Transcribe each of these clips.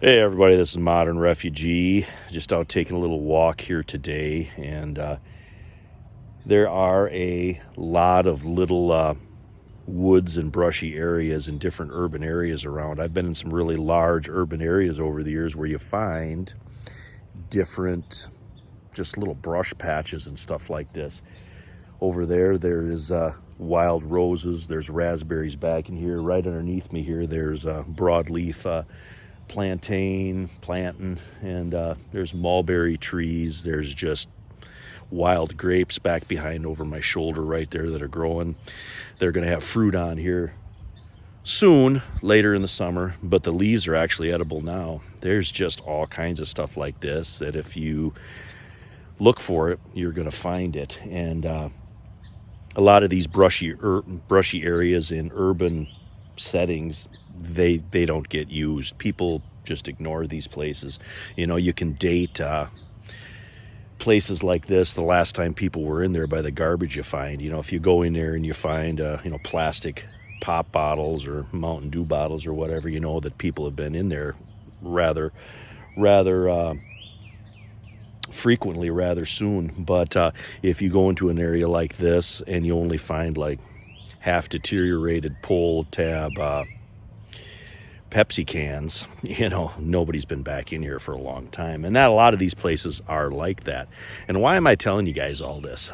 Hey everybody, this is Modern Refugee. Just out taking a little walk here today, and there are a lot of little woods and brushy areas in different urban areas around. I've been in some really large urban areas over the years where you find different just little brush patches and stuff like this. Over there is wild roses, there's raspberries back in here. Right underneath me here, there's broadleaf planting, and there's mulberry trees. There's just wild grapes back behind over my shoulder right there that are growing. They're going to have fruit on here soon, later in the summer, but the leaves are actually edible now. There's just all kinds of stuff like this that if you look for it, you're going to find it. And a lot of these brushy areas in urban settings, they don't get used. People just ignore these places. You know, you can date places like this the last time people were in there by the garbage you find. You know, if you go in there and you find plastic pop bottles or Mountain Dew bottles or whatever, you know that people have been in there rather frequently, rather soon. But if you go into an area like this and you only find like half deteriorated pull tab Pepsi cans, you know, nobody's been back in here for a long time. And that a lot of these places are like that. And why am I telling you guys all this?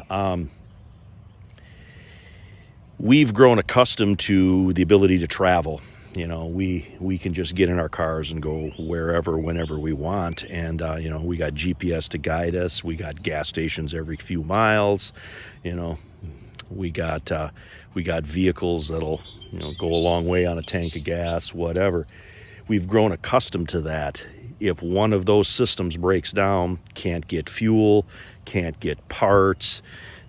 We've grown accustomed to the ability to travel. You know, we can just get in our cars and go wherever, whenever we want. And, we got GPS to guide us. We got gas stations every few miles. You know, we got vehicles that'll, go a long way on a tank of gas, whatever. We've grown accustomed to that. If one of those systems breaks down, can't get fuel, can't get parts,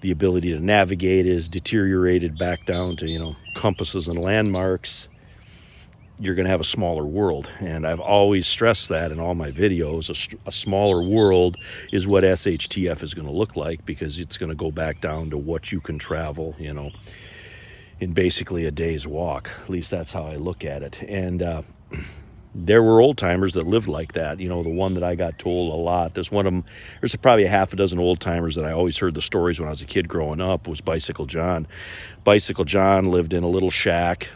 the ability to navigate is deteriorated back down to, compasses and landmarks, you're going to have a smaller world. And I've always stressed that in all my videos. A smaller world is what SHTF is going to look like, because it's going to go back down to what you can travel, in basically a day's walk. At least that's how I look at it. And there were old timers that lived like that. The one that I got told a lot, there's probably a half a dozen old timers that I always heard the stories when I was a kid growing up, was Bicycle John. Bicycle John lived in a little shack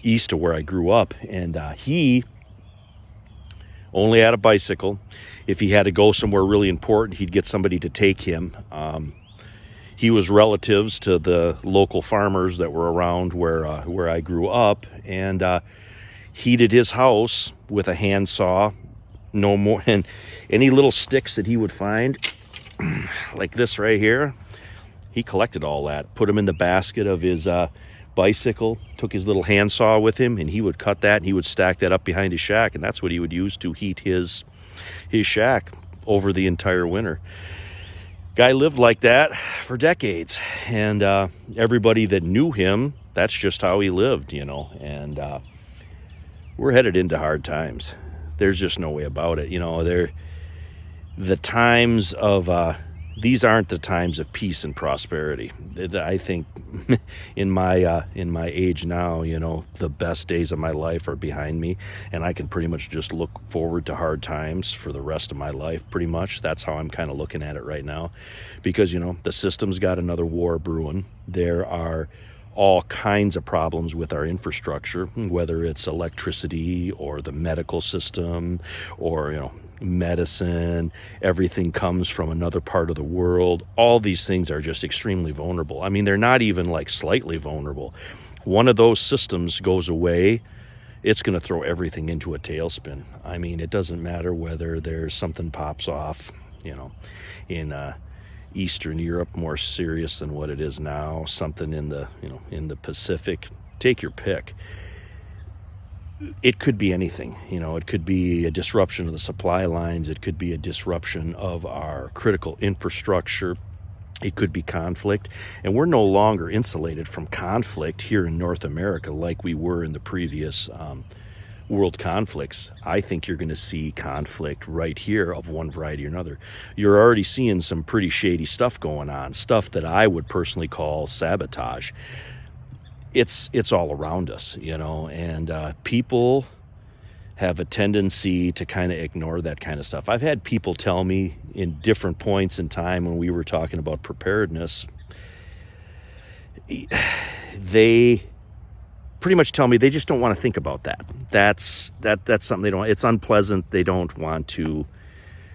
east of where I grew up, and he only had a bicycle. If he had to go somewhere really important, he'd get somebody to take him. He was relatives to the local farmers that were around where I grew up, and heated his house with a handsaw, no more, and any little sticks that he would find, like this right here, he collected all that, put them in the basket of his bicycle, took his little handsaw with him, and he would cut that, and he would stack that up behind his shack, and that's what he would use to heat his shack over the entire winter. Guy lived like that for decades, and everybody that knew him, that's just how he lived, and we're headed into hard times. There's just no way about it. The times of these aren't the times of peace and prosperity. I think in my age now, the best days of my life are behind me, and I can pretty much just look forward to hard times for the rest of my life. Pretty much, that's how I'm kind of looking at it right now, because the system's got another war brewing. There are all kinds of problems with our infrastructure, whether it's electricity or the medical system or, medicine. Everything comes from another part of the world. All these things are just extremely vulnerable. I mean, they're not even like slightly vulnerable. One of those systems goes away, it's going to throw everything into a tailspin. I mean, it doesn't matter whether there's something pops off, in Eastern Europe, more serious than what it is now, something in the Pacific, take your pick. It could be anything. It could be a disruption of the supply lines. It could be a disruption of our critical infrastructure. It could be conflict. And we're no longer insulated from conflict here in North America like we were in the previous world conflicts. I think you're going to see conflict right here of one variety or another. You're already seeing some pretty shady stuff going on, stuff that I would personally call sabotage. It's all around us, and people have a tendency to kind of ignore that kind of stuff. I've had people tell me in different points in time when we were talking about preparedness, they pretty much tell me they just don't want to think about that. That's something they don't, it's unpleasant. They don't want to.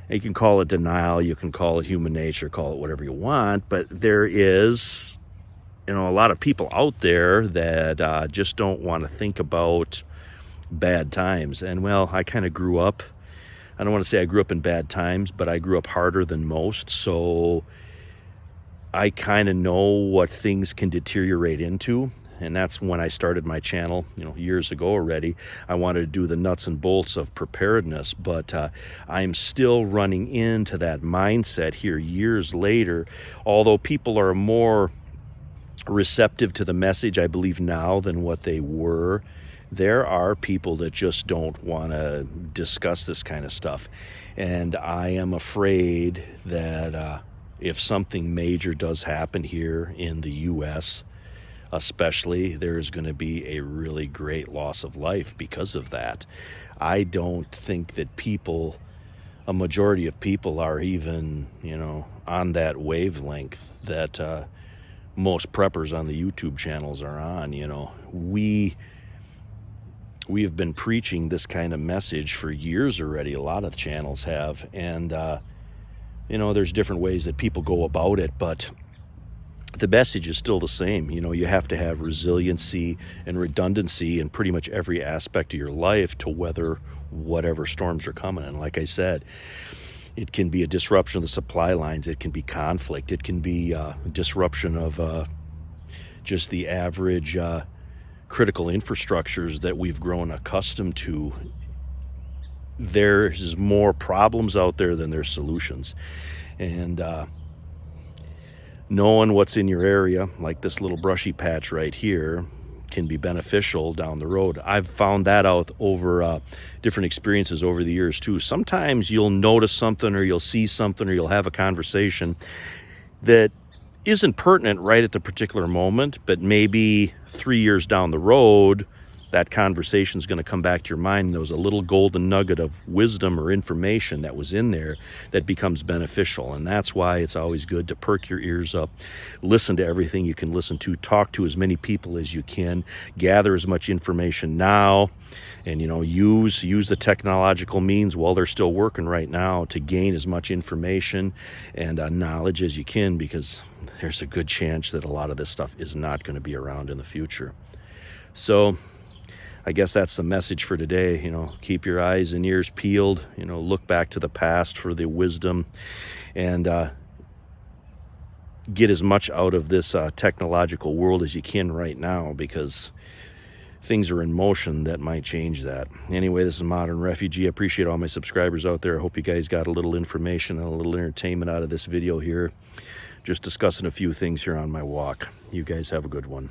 You can call it denial, you can call it human nature, call it whatever you want, but there is, a lot of people out there that just don't want to think about bad times. And well, I kind of grew up, I don't want to say I grew up in bad times, but I grew up harder than most, so I kind of know what things can deteriorate into. And that's when I started my channel, years ago already. I wanted to do the nuts and bolts of preparedness, but I'm still running into that mindset here years later. Although people are more receptive to the message, I believe, now than what they were, there are people that just don't want to discuss this kind of stuff. And I am afraid that if something major does happen here in the U.S., especially, there is going to be a really great loss of life because of that. I don't think that a majority of people are even, on that wavelength that most preppers on the YouTube channels are on. We have been preaching this kind of message for years already. A lot of channels have, and there's different ways that people go about it, but the message is still the same. You have to have resiliency and redundancy in pretty much every aspect of your life to weather whatever storms are coming. And like I said, it can be a disruption of the supply lines. It can be conflict. It can be disruption of just the average critical infrastructures that we've grown accustomed to. There's more problems out there than there's solutions. And knowing what's in your area, like this little brushy patch right here, can be beneficial down the road. I've found that out over different experiences over the years too. Sometimes you'll notice something, or you'll see something, or you'll have a conversation that isn't pertinent right at the particular moment, but maybe 3 years down the road, that conversation is going to come back to your mind. And there was a little golden nugget of wisdom or information that was in there that becomes beneficial. And that's why it's always good to perk your ears up, listen to everything you can listen to, talk to as many people as you can, gather as much information now, and use the technological means while they're still working right now to gain as much information and knowledge as you can, because there's a good chance that a lot of this stuff is not going to be around in the future. So I guess that's the message for today. Keep your eyes and ears peeled, look back to the past for the wisdom, and get as much out of this technological world as you can right now, because things are in motion that might change that. Anyway, this is Modern Refugee. I appreciate all my subscribers out there. I hope you guys got a little information and a little entertainment out of this video here. Just discussing a few things here on my walk. You guys have a good one.